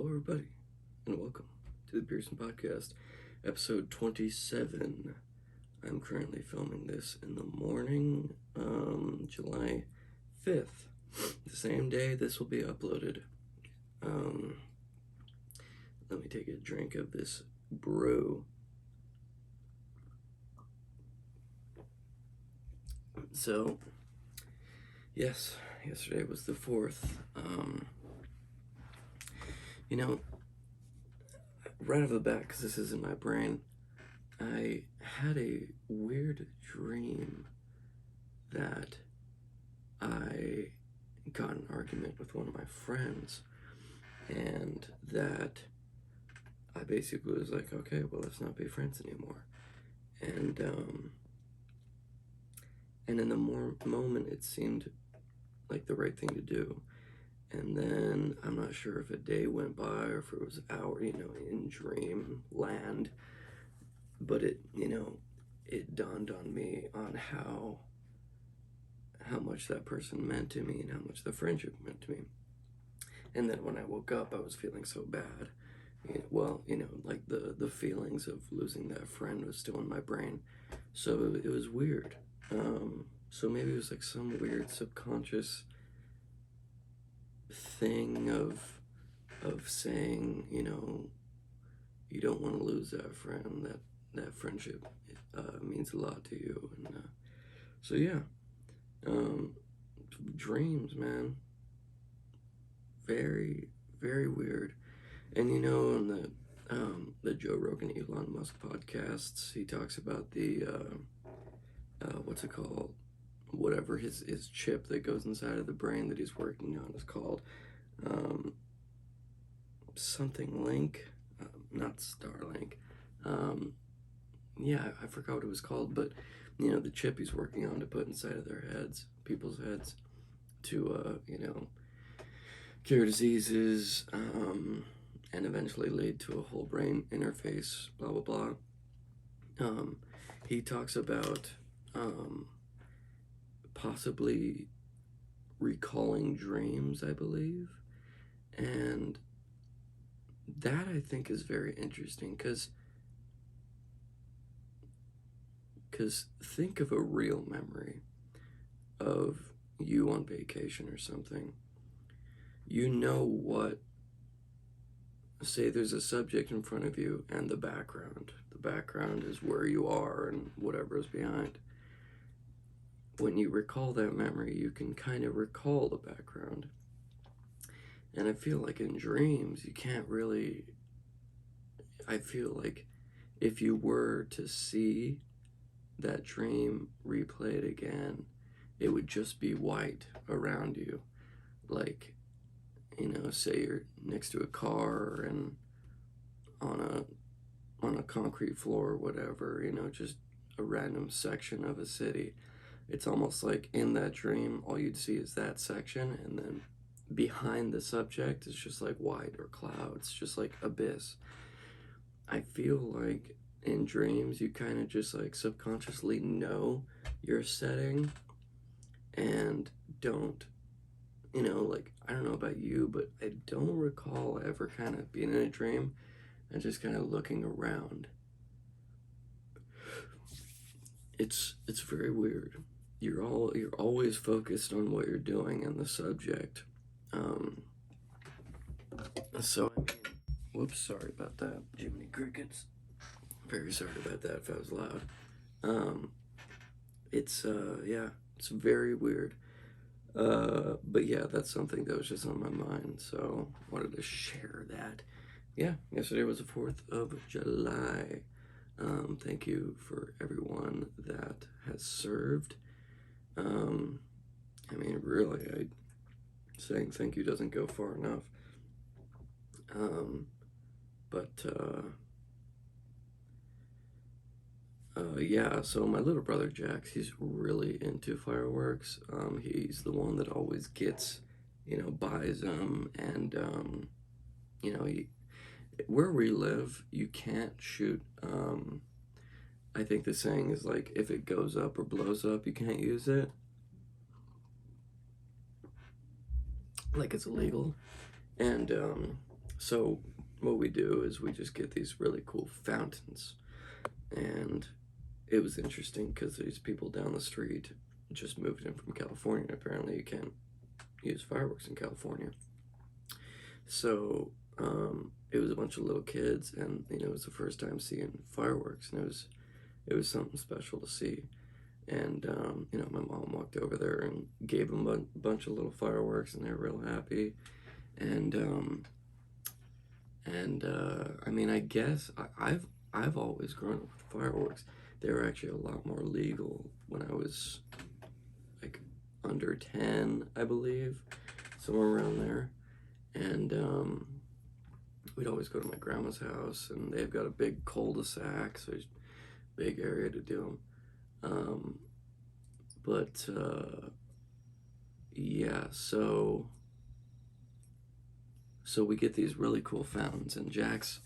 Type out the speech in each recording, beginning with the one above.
Hello, everybody, and welcome to the Pearson Podcast, episode 27. I'm currently filming this in the morning, July 5th, the same day this will be uploaded. Let me take a drink of this brew. So, yes, yesterday was the 4th. Right off the bat, because this is in my brain, I had a weird dream that I got in an argument with one of my friends, and that I basically was like, okay, well, let's not be friends anymore. And in the moment, it seemed like the right thing to do. And then I'm not sure if a day went by or if it was an hour, in dream land. But it dawned on me on how much that person meant to me and how much the friendship meant to me. And then when I woke up, I was feeling so bad. Like the feelings of losing that friend was still in my brain. So it was weird. So maybe it was like some weird subconscious thing of saying, you don't want to lose that friend, that friendship means a lot to you. And so yeah, dreams, man, very, very weird. And in the Joe Rogan Elon Musk podcasts, he talks about the what's it called, whatever his chip that goes inside of the brain that he's working on is called, something Link, not Starlink. I forgot what it was called, but the chip he's working on to put inside of their heads, people's heads, to cure diseases, and eventually lead to a whole brain interface, blah blah blah. He talks about possibly recalling dreams, I believe, and that I think is very interesting, because think of a real memory of you on vacation or something. Say there's a subject in front of you and the background is where you are and whatever is behind. When you recall that memory, you can kind of recall the background. And I feel like in dreams, you can't really. I feel like if you were to see that dream replayed again, it would just be white around you. Like, say you're next to a car and on a concrete floor or whatever, just a random section of a city. It's almost like in that dream, all you'd see is that section, and then behind the subject is just like white or clouds, just like abyss. I feel like in dreams, you kind of just like subconsciously know your setting and don't, like, I don't know about you, but I don't recall ever kind of being in a dream and just kind of looking around. It's very weird. You're always focused on what you're doing and the subject. So I mean, whoops, sorry about that, Jiminy Crickets. Very sorry about that if that was loud. It's very weird. But yeah, that's something that was just on my mind, so wanted to share that. Yeah, yesterday was the 4th of July. Thank you for everyone that has served. Really, saying thank you doesn't go far enough. So my little brother Jax, he's really into fireworks. He's the one that always gets, buys them, and where we live, you can't shoot. I think the saying is like, if it goes up or blows up, you can't use it. Like, it's illegal. And So what we do is we just get these really cool fountains, and it was interesting because these people down the street just moved in from California. Apparently, you can't use fireworks in California. So it was a bunch of little kids, and it was the first time seeing fireworks, and it was something special to see. And my mom walked over there and gave them a bunch of little fireworks, and they were real happy. And I mean, I guess I've always grown up with fireworks. They were actually a lot more legal when I was like under 10, I believe, somewhere around there. And we'd always go to my grandma's house, and they've got a big cul-de-sac, so there's a big area to do them. But yeah, so we get these really cool fountains, and Jack's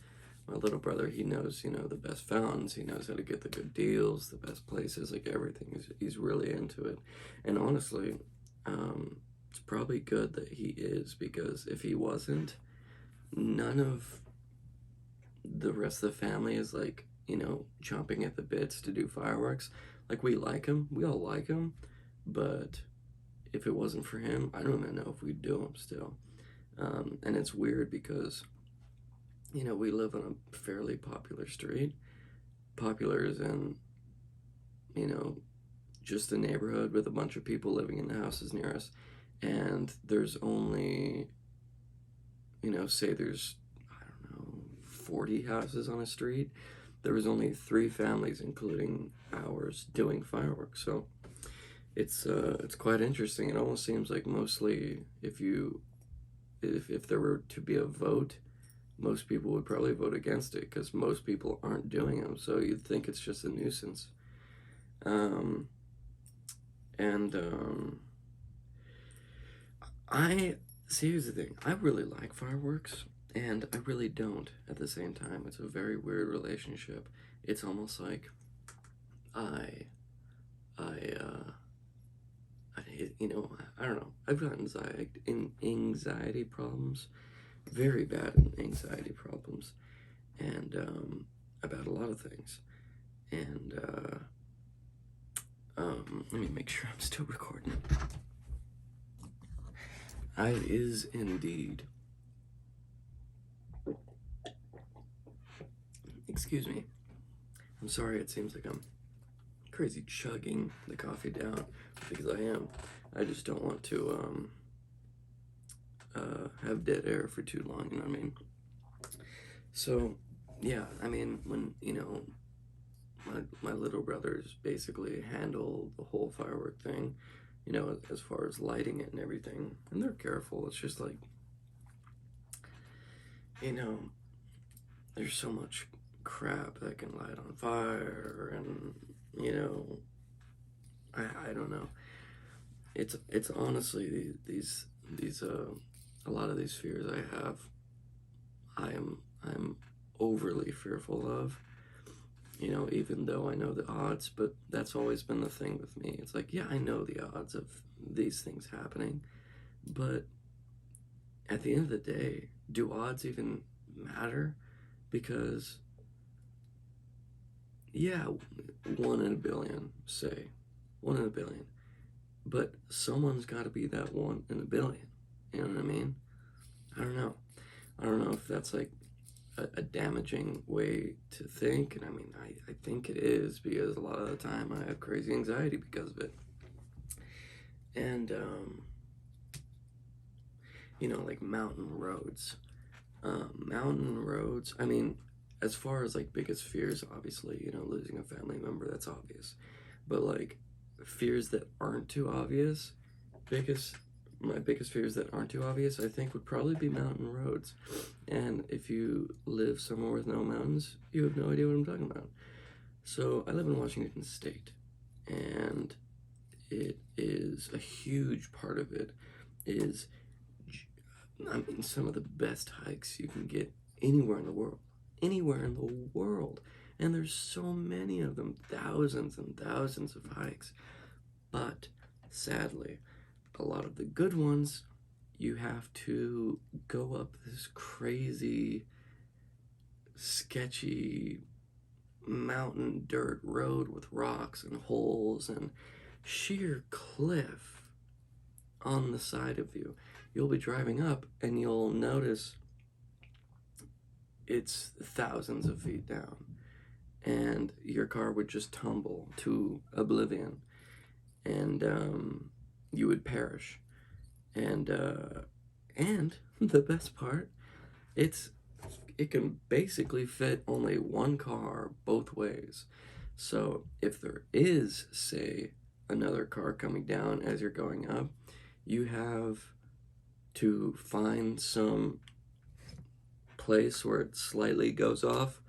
my little brother. He knows, the best fountains. He knows how to get the good deals, the best places, like everything. He's really into it. And honestly, it's probably good that he is, because if he wasn't, none of the rest of the family is like, chomping at the bits to do fireworks. Like, we like him. We all like him. But if it wasn't for him, I don't even know if we'd do them still. And it's weird because, we live on a fairly popular street. Popular as in, just a neighborhood with a bunch of people living in the houses near us. And there's only, say there's, I don't know, 40 houses on a street. There was only 3 families, including ours, doing fireworks. So it's quite interesting. It almost seems like mostly if there were to be a vote, most people would probably vote against it, because most people aren't doing them. So you'd think it's just a nuisance. Here's the thing. I really like fireworks, and I really don't at the same time. It's a very weird relationship. It's almost like I don't know. I've got anxiety problems, very bad anxiety problems, and about a lot of things. And let me make sure I'm still recording. I is indeed. Excuse me. I'm sorry, it seems like I'm crazy chugging the coffee down, because I am. I just don't want to have dead air for too long, you know what I mean? So, yeah, I mean, when, my little brothers basically handle the whole firework thing, as far as lighting it and everything, and they're careful. It's just like, there's so much crap that can light on fire, and, I don't know. It's honestly these a lot of these fears I have, I'm overly fearful of, even though I know the odds. But that's always been the thing with me. It's like, yeah, I know the odds of these things happening, but at the end of the day, do odds even matter? Because, yeah, 1 in a billion, say, 1 in a billion, but someone's got to be that 1 in a billion. You know what I mean? I don't know if that's like a damaging way to think. And I mean, I think it is, because a lot of the time I have crazy anxiety because of it. And like mountain roads, I mean, as far as like biggest fears, obviously, losing a family member, that's obvious. But like fears that aren't too obvious, my biggest fears that aren't too obvious, I think, would probably be mountain roads. And if you live somewhere with no mountains, you have no idea what I'm talking about. So I live in Washington State, and it is a huge part of it is, I mean, some of the best hikes you can get anywhere in the world. Anywhere in the world. And there's so many of them, thousands and thousands of hikes. But sadly, a lot of the good ones you have to go up this crazy, sketchy mountain dirt road with rocks and holes and sheer cliff on the side of you. You'll be driving up and you'll notice it's thousands of feet down, and your car would just tumble to oblivion, and you would perish. And the best part, it can basically fit only one car both ways. So if there is, say, another car coming down as you're going up, you have to find some place where it slightly goes off,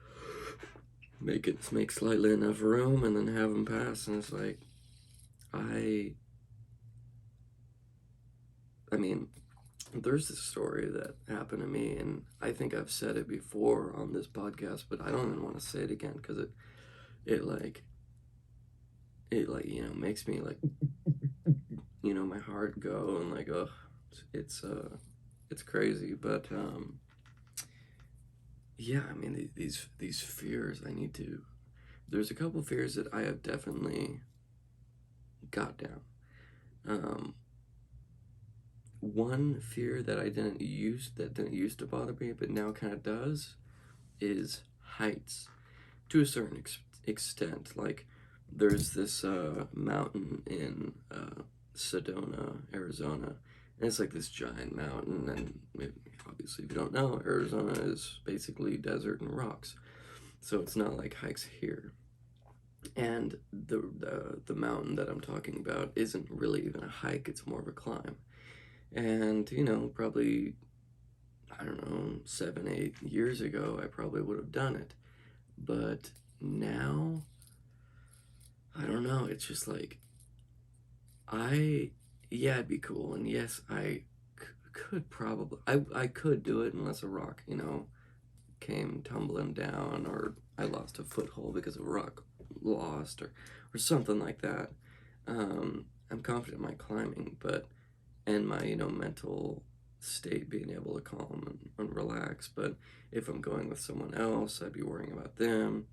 make slightly enough room, and then have them pass. And it's like, I mean, there's this story that happened to me, and I think I've said it before on this podcast, but I don't even want to say it again because it makes me like, my heart go, and like, oh, it's crazy. But yeah, I mean, these fears, there's a couple fears that I have definitely got down. One fear that didn't used to bother me, but now kind of does, is heights, to a certain extent. Like, there's this mountain in Sedona, Arizona, and it's like this giant mountain, and obviously, if you don't know, Arizona is basically desert and rocks, so it's not like hikes here. And the mountain that I'm talking about isn't really even a hike, it's more of a climb. And, probably, I don't know, 7-8 years ago, I probably would have done it. But now, I don't know, it's just like, it'd be cool. And yes, I could probably, I could do it unless a rock, came tumbling down, or I lost a foothold because a rock lost, or something like that. I'm confident in my climbing, and my, mental state being able to calm and relax. But if I'm going with someone else, I'd be worrying about them,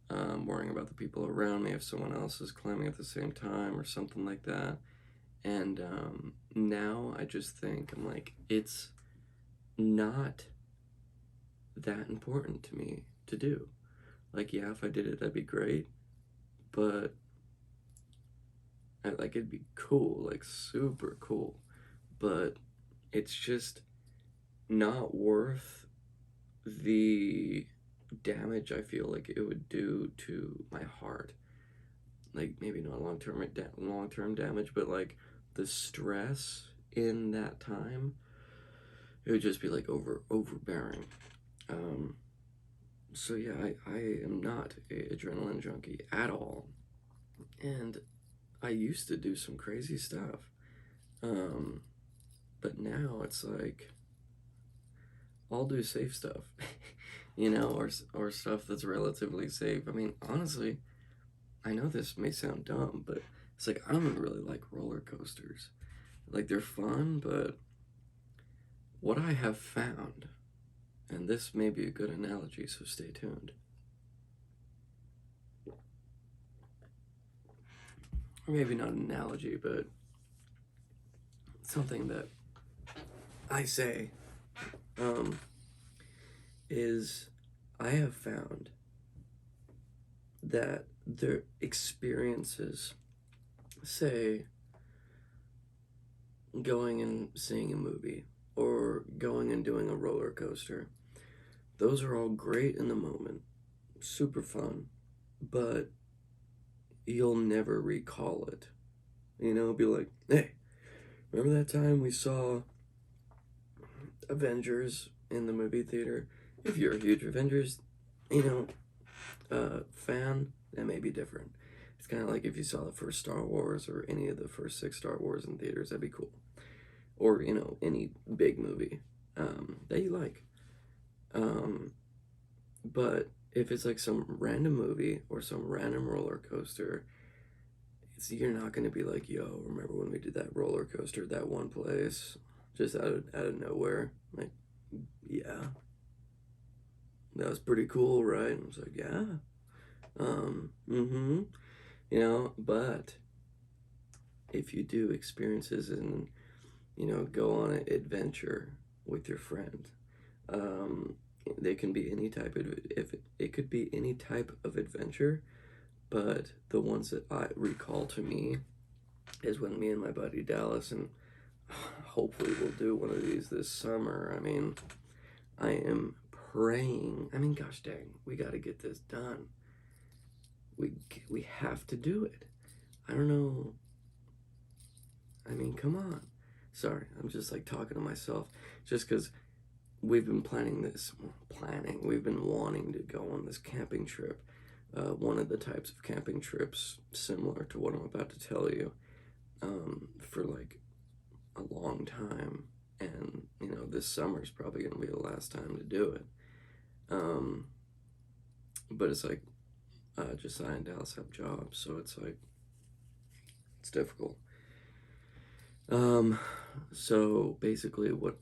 worrying about the people around me if someone else is climbing at the same time or something like that. And now I just think, I'm like, it's not that important to me to do. Like, yeah, if I did it, that'd be great, but it'd be cool, like super cool, but it's just not worth the damage I feel like it would do to my heart. Like, maybe not long-term damage, but like the stress in that time, it would just be like overbearing. So yeah, I am not an adrenaline junkie at all, and I used to do some crazy stuff, but now it's like, I'll do safe stuff, or stuff that's relatively safe. I mean, honestly, I know this may sound dumb, but it's like, I don't even really like roller coasters. Like, they're fun, but what I have found, and this may be a good analogy, so stay tuned. Or maybe not an analogy, but something that I say, is I have found that the experiences, say, going and seeing a movie, or going and doing a roller coaster, those are all great in the moment, super fun, but you'll never recall it. Be like, hey, remember that time we saw Avengers in the movie theater? If you're a huge Avengers, fan, that may be different. It's kind of like if you saw the first Star Wars or any of the first 6 Star Wars in theaters, that'd be cool. Or, any big movie that you like. But if it's like some random movie or some random roller coaster, you're not going to be like, yo, remember when we did that roller coaster at that one place? just out of nowhere. Like, yeah, that was pretty cool, right? And I was like, yeah, you know, but if you do experiences and, you know, go on an adventure with your friend, they can be any type of, if it could be any type of adventure, but the ones that I recall to me is when me and my buddy Dallas, and hopefully we'll do one of these this summer. I mean, I am praying. I mean, gosh dang, we got to get this done. We have to do it. I don't know. I mean, come on. Sorry, I'm just like talking to myself. Just because we've been planning this. We've been wanting to go on this camping trip. One of the types of camping trips similar to what I'm about to tell you, for like a long time. And, you know, this summer's probably going to be the last time to do it. But it's like, Josiah and Dallas have jobs, so it's like, it's difficult. So basically what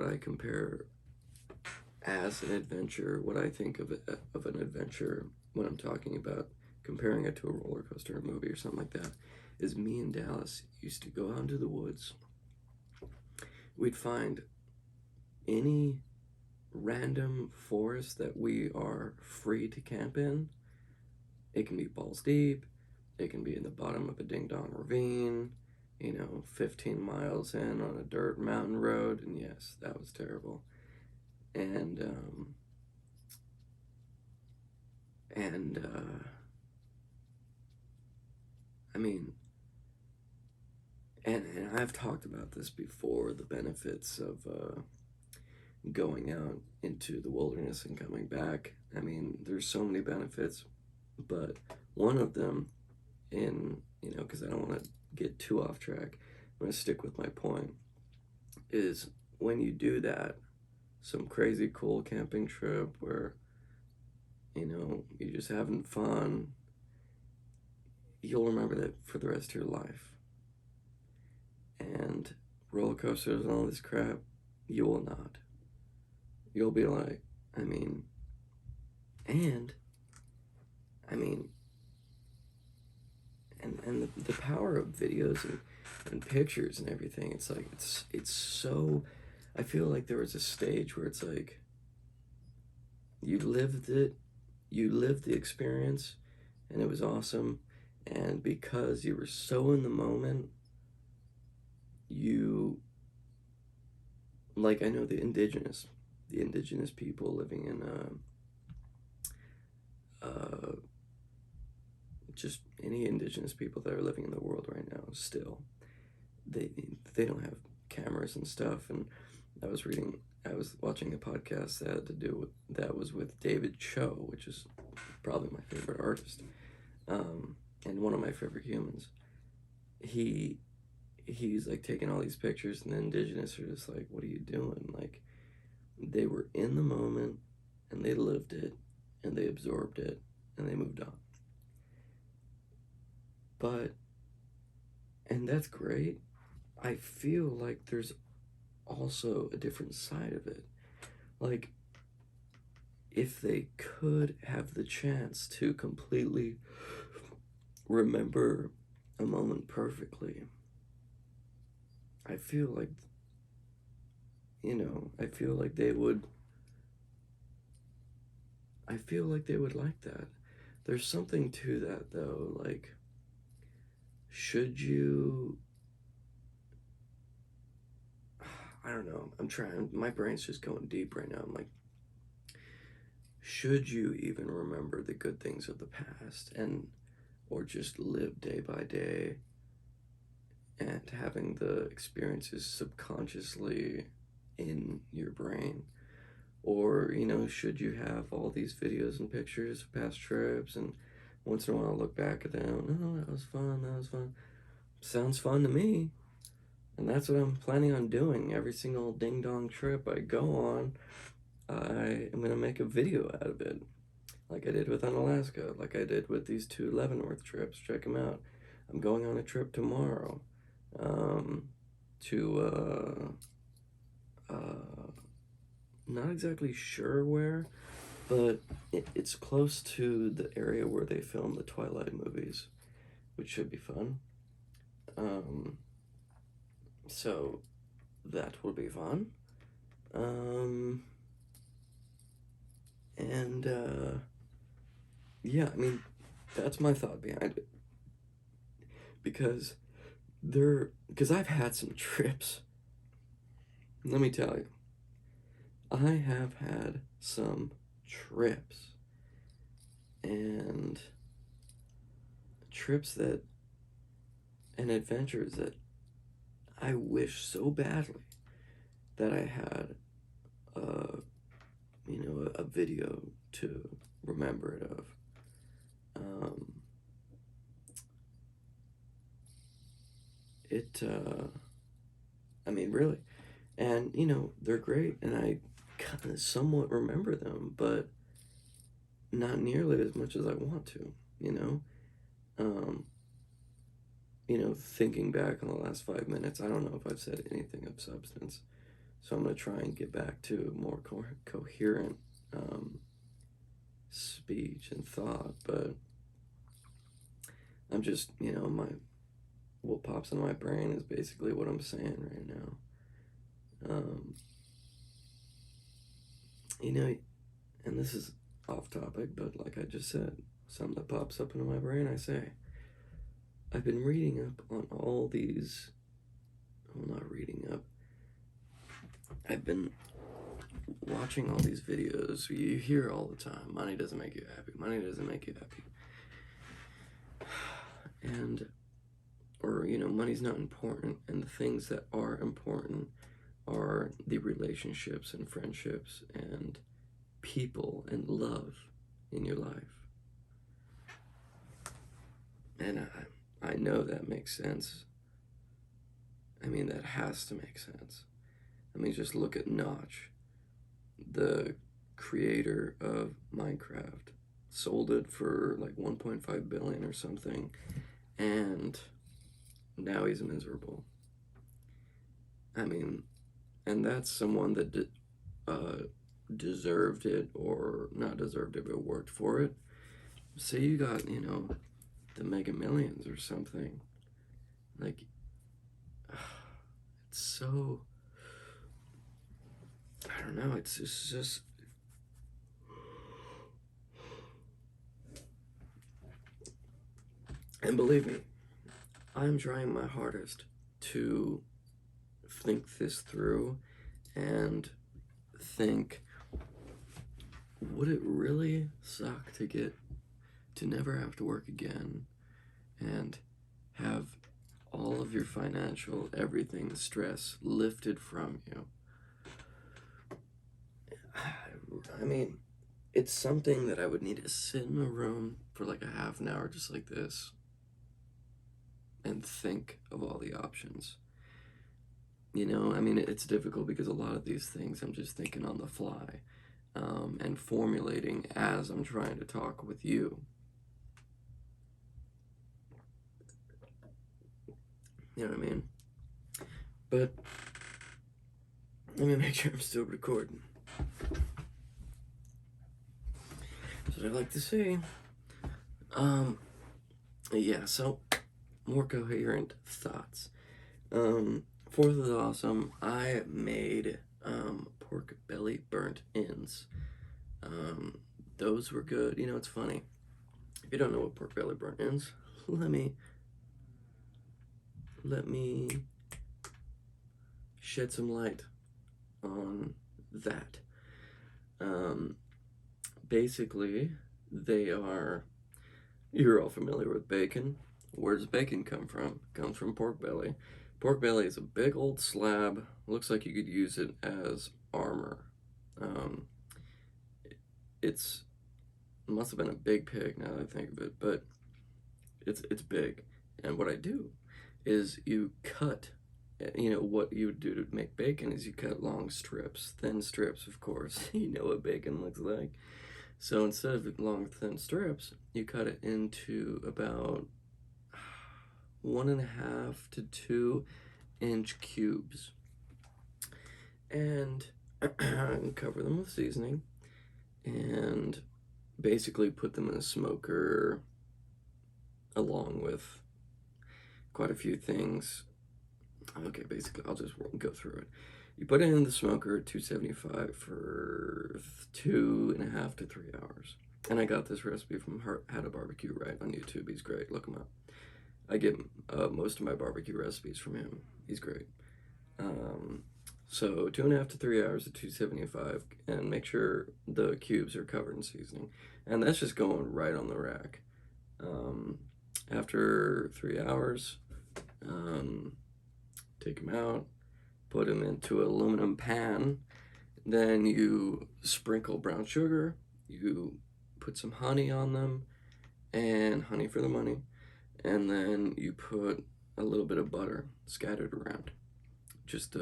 I compare as an adventure, what I think of an adventure when I'm talking about comparing it to a roller coaster or a movie or something like that, is me and Dallas used to go out into the woods. We'd find any random forest that we are free to camp in. It can be balls deep, it can be in the bottom of a ding-dong ravine, you know, 15 miles in on a dirt mountain road, and yes, that was terrible. And I mean, and I've talked about this before, the benefits of going out into the wilderness and coming back. I mean, there's so many benefits, but one of them, in, you know, because I don't want to get too off track, I'm going to stick with my point, is when you do that, some crazy cool camping trip where, you know, you're just having fun, you'll remember that for the rest of your life. And roller coasters and all this crap, you will not. You'll be like, I mean, and the power of videos and pictures and everything, it's like, it's so, I feel like there was a stage where it's like, you lived it, you lived the experience, and it was awesome, and because you were so in the moment, you, like, I know the indigenous people living in just any indigenous people that are living in the world right now, still, they don't have cameras and stuff. And I was watching a podcast that had to do with, that was with David Cho, which is probably my favorite artist, and one of my favorite humans. He's like taking all these pictures, and the indigenous are just like, what are you doing? Like, they were in the moment, and they lived it, and they absorbed it, and they moved on. But, and that's great, I feel like there's also a different side of it. Like, if they could have the chance to completely remember a moment perfectly, I feel like, you know, I feel like they would like that. There's something to that, though. Like, should you, I don't know, I'm trying, my brain's just going deep right now. I'm like, should you even remember the good things of the past, and or just live day by day and having the experiences subconsciously in your brain? Or, you know, should you have all these videos and pictures of past trips, and once in a while look back at them, oh, that was fun. Sounds fun to me. And that's what I'm planning on doing. Every single ding-dong trip I go on, I am going to make a video out of it. Like I did with Alaska, like I did with these 2 Leavenworth trips. Check them out. I'm going on a trip tomorrow to not exactly sure where, but it's close to the area where they filmed the Twilight movies, which should be fun. So that will be fun. And yeah, I mean, that's my thought behind it. Because I've had some trips. Let me tell you, I have had some trips. And and adventures that I wish so badly that I had, a video to remember it of. I mean, really. And, they're great, and I kind of somewhat remember them, but not nearly as much as I want to, you know? Um, Thinking back on the last 5 minutes, I don't know if I've said anything of substance. So I'm going to try and get back to more coherent speech and thought, but I'm just, what pops in my brain is basically what I'm saying right now. And this is off topic, but like I just said, something that pops up into my brain, I say. I've been reading up on all these, well, not reading up, I've been watching all these videos. You hear all the time, money doesn't make you happy, money doesn't make you happy. And, or, money's not important, and the things that are important are the relationships and friendships and people and love in your life. And I know that makes sense. I mean, that has to make sense. I mean, just look at Notch, the creator of Minecraft, sold it for like 1.5 billion or something, and now he's miserable. I mean, and that's someone that deserved it, or not deserved it, but worked for it. Say you got, the Mega Millions or something. Like, it's so, I don't know, it's just, and believe me, I'm trying my hardest to think this through and think, would it really suck to never have to work again and have all of your financial everything stress lifted from you? I mean, it's something that I would need to sit in a room for like a half an hour just like this and think of all the options. I mean, it's difficult because a lot of these things I'm just thinking on the fly, and formulating as I'm trying to talk with you. You know what I mean? But let me make sure I'm still recording. That's what I like to say. Yeah, so more coherent thoughts. 4th is awesome. I made pork belly burnt ends. Those were good. It's funny. If you don't know what pork belly burnt ends, let me shed some light on that. Basically, you're all familiar with bacon. Where does bacon come from? It comes from pork belly. Pork belly is a big old slab. Looks like you could use it as armor. It must have been a big pig now that I think of it, but it's big. And what I do is you cut, what you would do to make bacon is you cut long strips, thin strips, of course. You know what bacon looks like. So instead of long, thin strips, you cut it into about 1.5 to 2 inch cubes. and cover them with seasoning, and basically put them in a smoker along with quite a few things. Okay, basically, I'll just go through it. You put it in the smoker at 275 for 2.5 to 3 hours. And I got this recipe from How to Barbecue Right on YouTube. He's great. Look him up. I get most of my barbecue recipes from him. He's great. So 2.5 to 3 hours at 275, and make sure the cubes are covered in seasoning. And that's just going right on the rack. After 3 hours, take them out, put them into an aluminum pan. Then you sprinkle brown sugar, you put some honey on them, and honey for the money. And then you put a little bit of butter scattered around. Just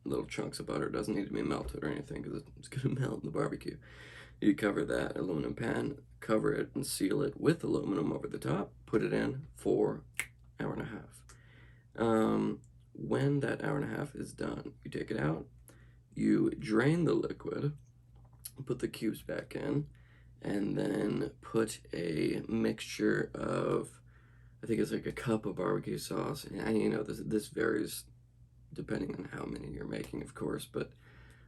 little chunks of butter. It doesn't need to be melted or anything because it's going to melt in the barbecue. You cover that aluminum pan, cover it and seal it with aluminum over the top, put it in for an hour and a half. When that hour and a half is done, you take it out, you drain the liquid, put the cubes back in, and then put a mixture of, I think it's like a cup of barbecue sauce. And this varies depending on how many you're making, of course, but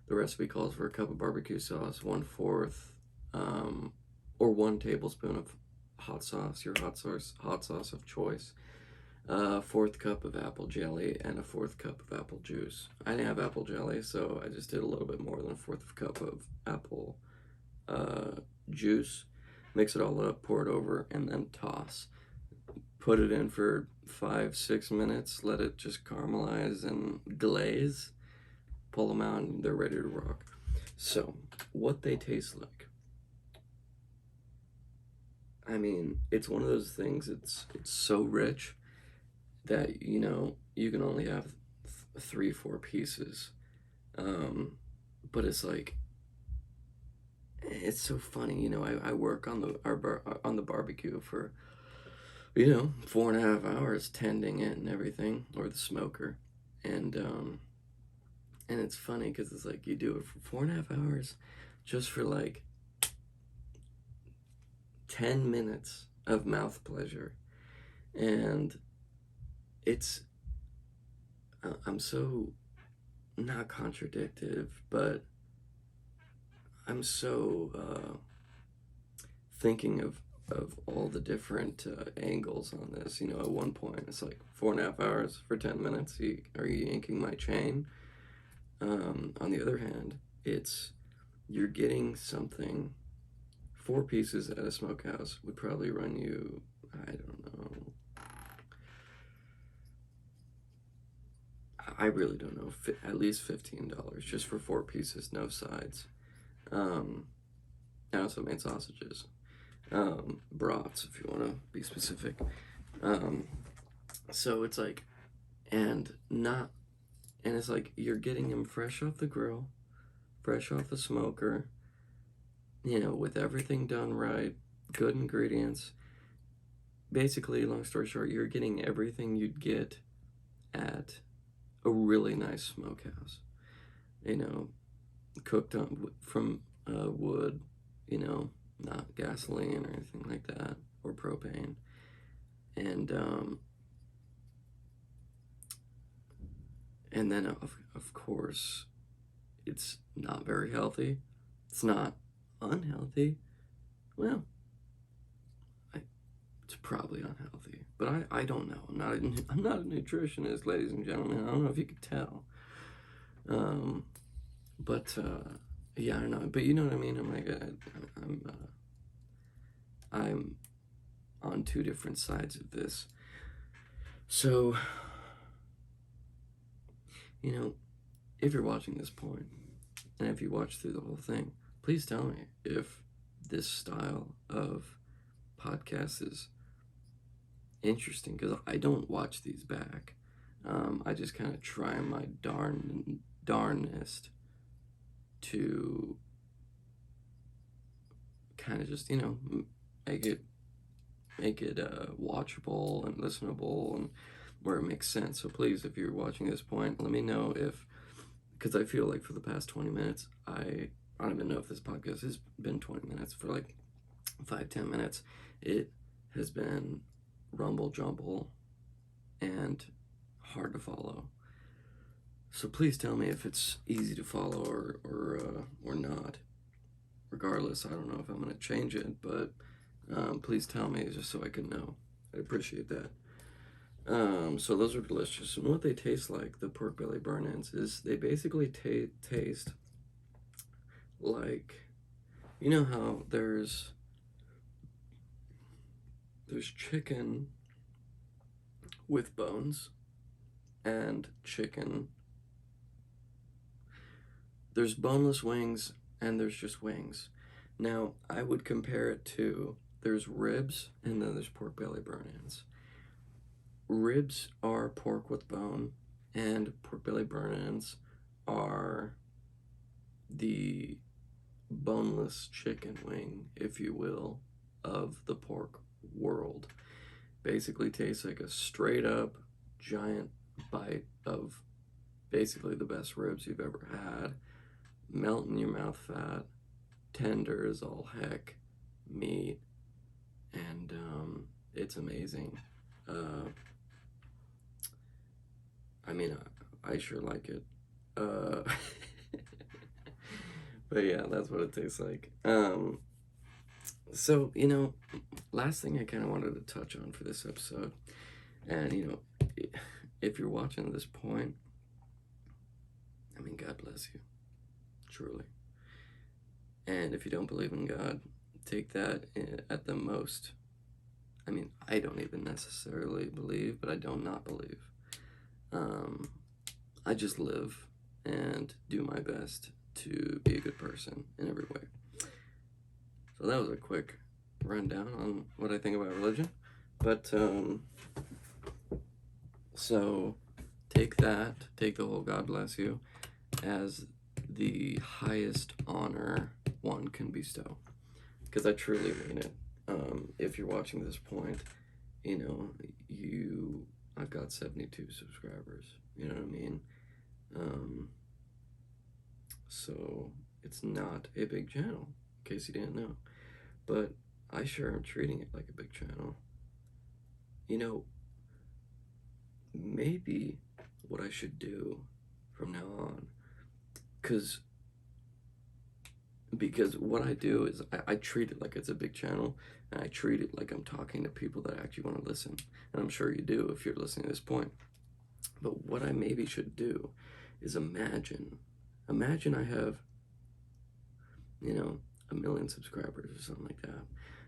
the recipe calls for a cup of barbecue sauce, 1/4, or 1 tablespoon of hot sauce, your hot sauce of choice, 1/4 cup of apple jelly, and a 1/4 cup of apple juice. I didn't have apple jelly, so I just did a little bit more than a 1/4 cup of apple juice. Mix it all up, pour it over, and then toss. Put it in for 5-6 minutes, let it just caramelize and glaze. Pull them out, and they're ready to rock. So, what they taste like. I mean, it's one of those things, it's so rich that, you can only have 3-4 pieces. But it's like, it's so funny, I work on the barbecue for 4.5 hours, tending it and everything, or the smoker, and it's funny because it's like you do it for 4.5 hours just for like 10 minutes of mouth pleasure, and I'm so not contradictive, but I'm so thinking of all the different angles on this. At one point it's like 4.5 hours for 10 minutes. Are you yanking my chain? On the other hand, you're getting something. 4 pieces at a smokehouse would probably run you, I don't know. I really don't know. At least $15 just for 4 pieces, no sides. I also made sausages. Brats, if you want to be specific. So it's like, and it's like you're getting them fresh off the grill, fresh off the smoker, with everything done right, good ingredients. Basically, long story short, you're getting everything you'd get at a really nice smokehouse. Cooked from wood, not gasoline or anything like that, or propane. And then of course, it's not very healthy. It's not unhealthy. Well, it's probably unhealthy, but I don't know. I'm not a nutritionist, ladies and gentlemen. I don't know if you could tell. But yeah, I don't know. But you know what I mean. I'm like, I'm on 2 different sides of this. So, if you're watching this point, and if you watch through the whole thing, please tell me if this style of podcast is interesting, because I don't watch these back. I just kind of try my darnest to kind of just make it watchable and listenable, and where it makes sense. So please, if you're watching this point, let me know if because I feel like for the past 20 minutes, I don't even know if this podcast has been 20 minutes. For like 5-10 minutes, it has been rumble jumble and hard to follow. So please tell me if it's easy to follow or not. Regardless, I don't know if I'm going to change it, but please tell me just so I can know. I appreciate that. So those are delicious. And what they taste like, the pork belly burn-ins, is they basically taste like, you know how there's chicken with bones and chicken. There's boneless wings and there's just wings. Now, I would compare it to, there's ribs and then there's pork belly burn-ins. Ribs are pork with bone, and pork belly burn-ins are the boneless chicken wing, if you will, of the pork world. Basically tastes like a straight up giant bite of basically the best ribs you've ever had. Melt in your mouth fat, tender as all heck, meat, and it's amazing. I sure like it. But yeah, that's what it tastes like. So, last thing I kind of wanted to touch on for this episode, and, if you're watching at this point, God bless you, truly. And if you don't believe in God, take that at the most. I don't even necessarily believe, but I don't not believe. I just live and do my best to be a good person in every way. So that was a quick rundown on what I think about religion. But, so take the whole God bless you as the highest honor one can bestow. Because I truly mean it. If you're watching this point, I've got 72 subscribers. You know what I mean? So it's not a big channel, in case you didn't know. But I sure am treating it like a big channel. Maybe what I should do from now on, because what I do is I treat it like it's a big channel, and I treat it like I'm talking to people that actually want to listen. And I'm sure you do if you're listening to this point. But what I maybe should do is imagine I have, 1 million subscribers or something like that.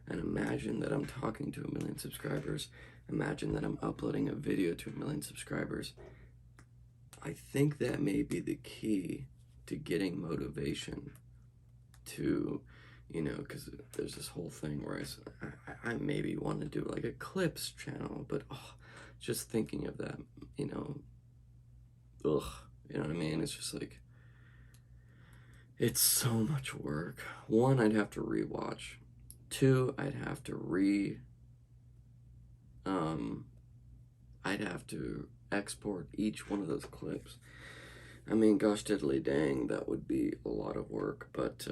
And imagine that I'm talking to 1 million subscribers. Imagine that I'm uploading a video to 1 million subscribers. I think that may be the key to getting motivation to, because there's this whole thing where I maybe want to do like a clips channel, but just thinking of that, you know what I mean? It's just like, it's so much work. 1, I'd have to rewatch. 2, I'd have to I'd have to export each one of those clips. Gosh diddly dang, that would be a lot of work, but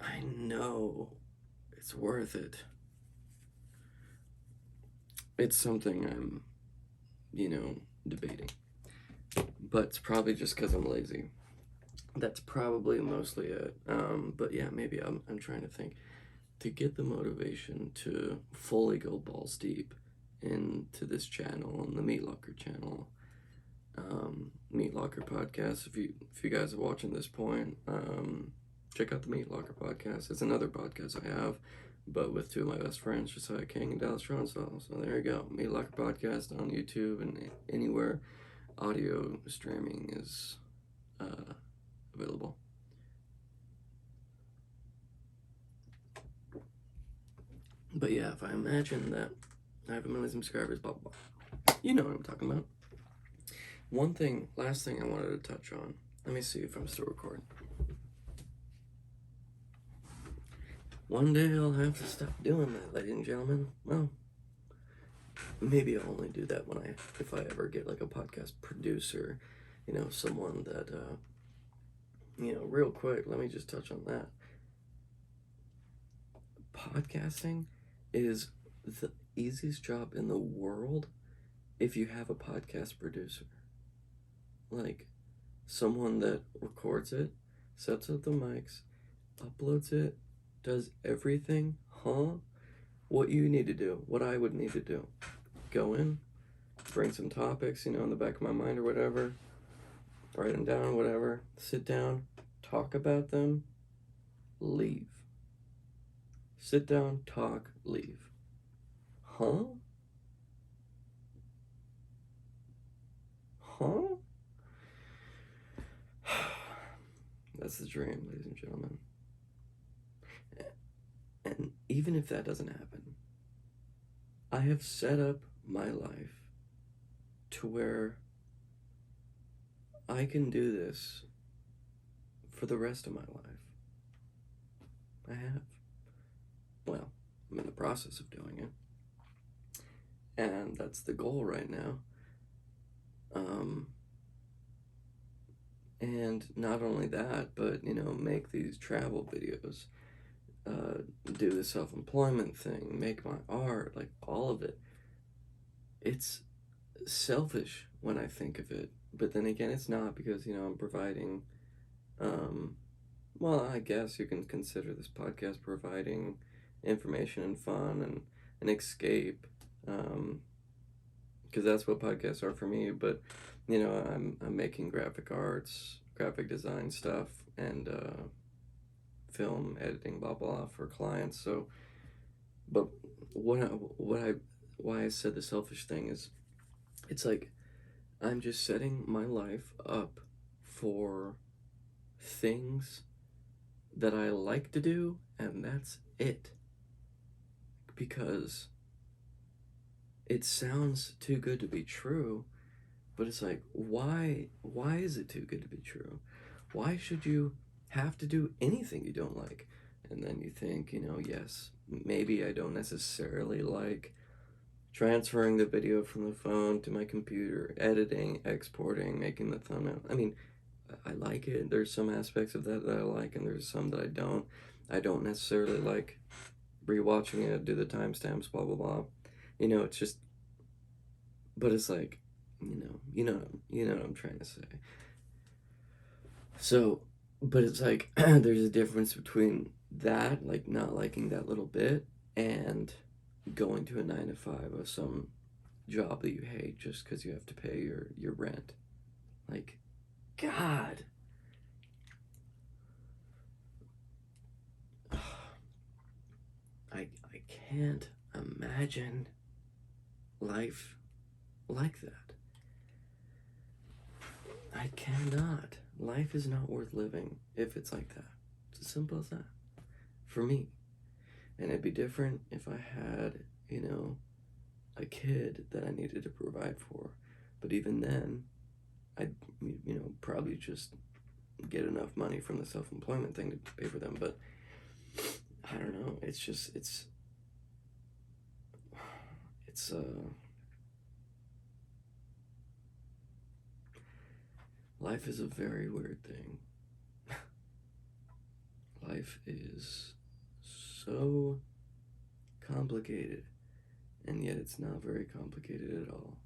I know it's worth it. It's something I'm, debating. But it's probably just because I'm lazy. That's probably mostly it. But yeah, maybe I'm trying to think. To get the motivation to fully go balls deep into this channel, and the Meat Locker channel, Meat Locker Podcast. If you guys are watching this point, check out the Meat Locker Podcast. It's another podcast I have, but with 2 of my best friends, Josiah King and Dallas Tronsall. So there you go, Meat Locker Podcast on YouTube and anywhere audio streaming is available. But yeah, if I imagine that I have 1 million subscribers, blah, blah, blah. You know what I'm talking about. Last thing I wanted to touch on. Let me see if I'm still recording. One day I'll have to stop doing that, ladies and gentlemen. Well, maybe I'll only do that if I ever get like a podcast producer someone that, real quick, let me just touch on that. Podcasting is the easiest job in the world if you have a podcast producer. Like, someone that records it, sets up the mics, uploads it, does everything, what you need to do, what I would need to do. Go in, bring some topics, in the back of my mind or whatever, write them down, whatever, sit down, talk about them, leave. Sit down, talk, leave. Huh? That's the dream, ladies and gentlemen. And even if that doesn't happen, I have set up my life to where I can do this for the rest of my life. I have. Well, I'm in the process of doing it. And that's the goal right now. And not only that, but, make these travel videos, do the self-employment thing, make my art, like all of it. It's selfish when I think of it, but then again, it's not, because, I'm providing, well, I guess you can consider this podcast providing information and fun and an escape, because that's what podcasts are for me. But I'm making graphic arts, graphic design stuff, and film editing, blah blah, for clients. So, but why I said the selfish thing is, it's like I'm just setting my life up for things that I like to do, and that's it. Because it sounds too good to be true, but it's like, why is it too good to be true? Why should you have to do anything you don't like? And then you think, yes, maybe I don't necessarily like transferring the video from the phone to my computer, editing, exporting, making the thumbnail. I mean, I like it. There's some aspects of that I like, and there's some that I don't. I don't necessarily like rewatching it, do the timestamps, blah blah blah. It's just, but it's like, you know what I'm trying to say. So, but it's like there's a difference between that, like not liking that little bit, and going to a 9-to-5 of some job that you hate just because you have to pay your rent. Like, God. I can't imagine life like that. I cannot. Life is not worth living if it's like that. It's as simple as that. For me. And it'd be different if I had, a kid that I needed to provide for. But even then, I'd, probably just get enough money from the self-employment thing to pay for them. But I don't know. It's just, life is a very weird thing. Life is so complicated, and yet it's not very complicated at all.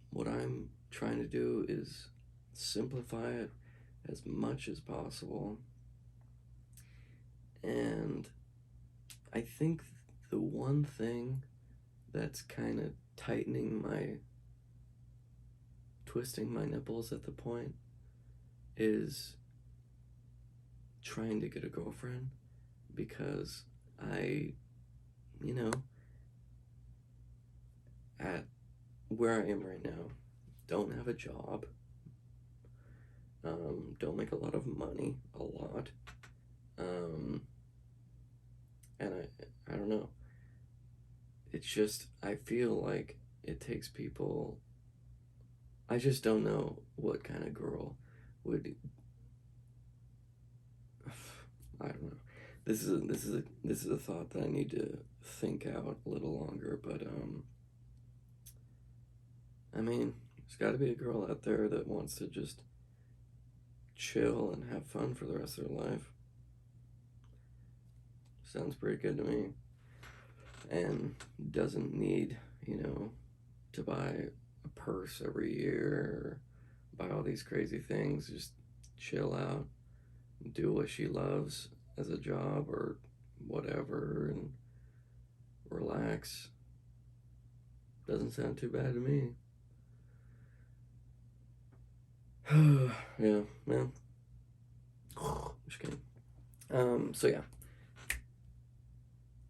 What I'm trying to do is simplify it as much as possible. And I think the one thing that's kind of twisting my nipples at the point is trying to get a girlfriend, because I, at where I am right now, don't have a job, don't make a lot of money, and I don't know, it's just, I feel like it takes people, I just don't know what kind of girl would, I don't know, this is a thought that I need to think out a little longer, but I mean, there's got to be a girl out there that wants to just chill and have fun for the rest of their life. Sounds pretty good to me. And doesn't need, to buy a purse every year or buy all these crazy things. Just chill out, do what she loves as a job or whatever, and relax. Doesn't sound too bad to me. Yeah, man. Just kidding. So yeah.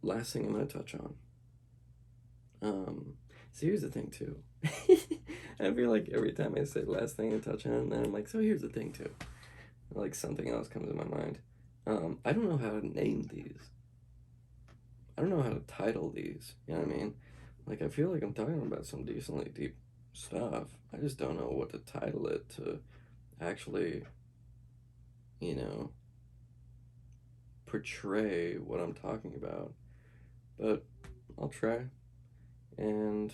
Last thing I'm gonna touch on. So here's the thing too. I feel like every time I say last thing I touch on, then I'm like, so here's the thing too. Like something else comes in my mind. I don't know how to name these. I don't know how to title these. You know what I mean? Like I feel like I'm talking about some decently deep stuff. I just don't know what to title it to actually, portray what I'm talking about. But I'll try. And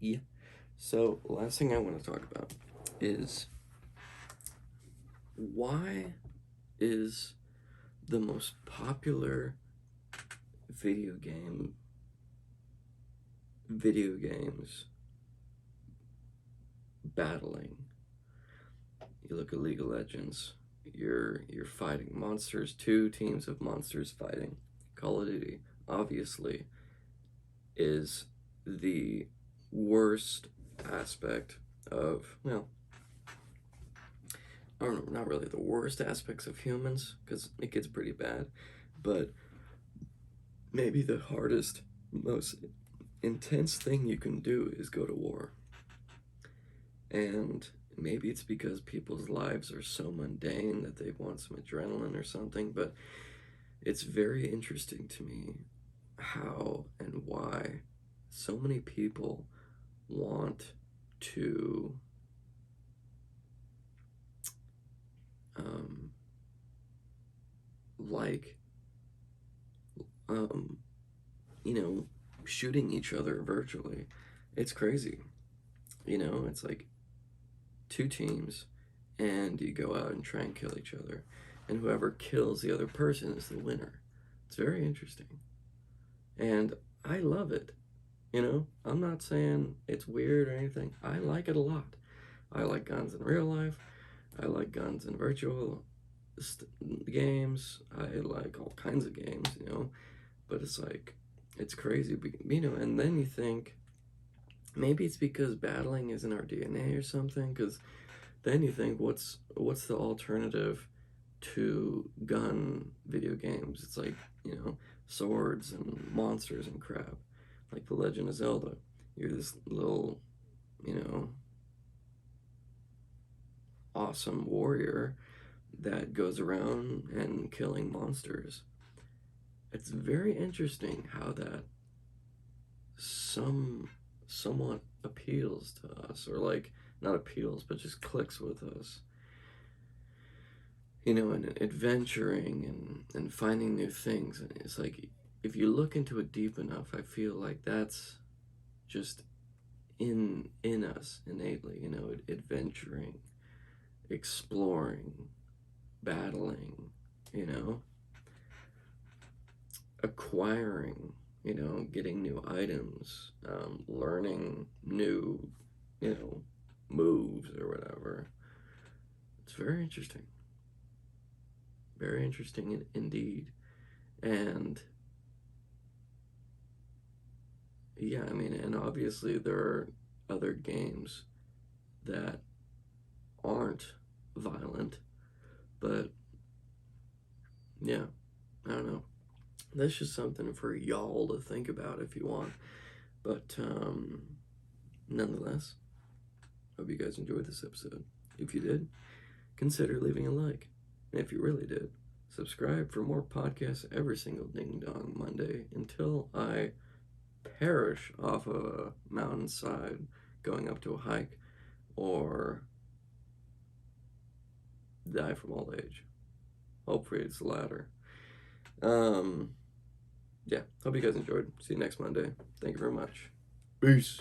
yeah. So, last thing I want to talk about is why is the most popular video games battling? You look at League of Legends, you're fighting monsters, 2 teams of monsters fighting. Call of Duty, obviously, is the worst aspect of, well, I don't know, not really the worst aspects of humans, because it gets pretty bad, but maybe the hardest, most intense thing you can do is go to war. And maybe it's because people's lives are so mundane that they want some adrenaline or something, but it's very interesting to me how and why so many people want to shooting each other virtually. It's crazy. It's like 2 teams and you go out and try and kill each other, and whoever kills the other person is the winner. It's very interesting. And I love it. I'm not saying it's weird or anything. I like it a lot. I like guns in real life. I like guns in virtual games. I like all kinds of games, But it's like, it's crazy, and then you think, maybe it's because battling is in our DNA or something, because then you think, what's the alternative to gun video games? It's like, swords and monsters and crap. Like The Legend of Zelda. You're this little, awesome warrior that goes around and killing monsters. It's very interesting how that somewhat appeals to us, or like, not appeals, but just clicks with us. And adventuring and finding new things. And it's like, if you look into it deep enough, I feel like that's just in us innately, adventuring, exploring, battling, acquiring, getting new items, learning new, moves or whatever. It's very interesting. Very interesting indeed. And yeah, and obviously there are other games that aren't violent, but yeah, I don't know. That's just something for y'all to think about if you want. But nonetheless, hope you guys enjoyed this episode. If you did, consider leaving a like. And if you really did, subscribe for more podcasts every single Ding Dong Monday until I perish off of a mountainside going up to a hike, or die from old age. Hopefully it's the latter. Yeah, hope you guys enjoyed. See you next Monday. Thank you very much. Peace.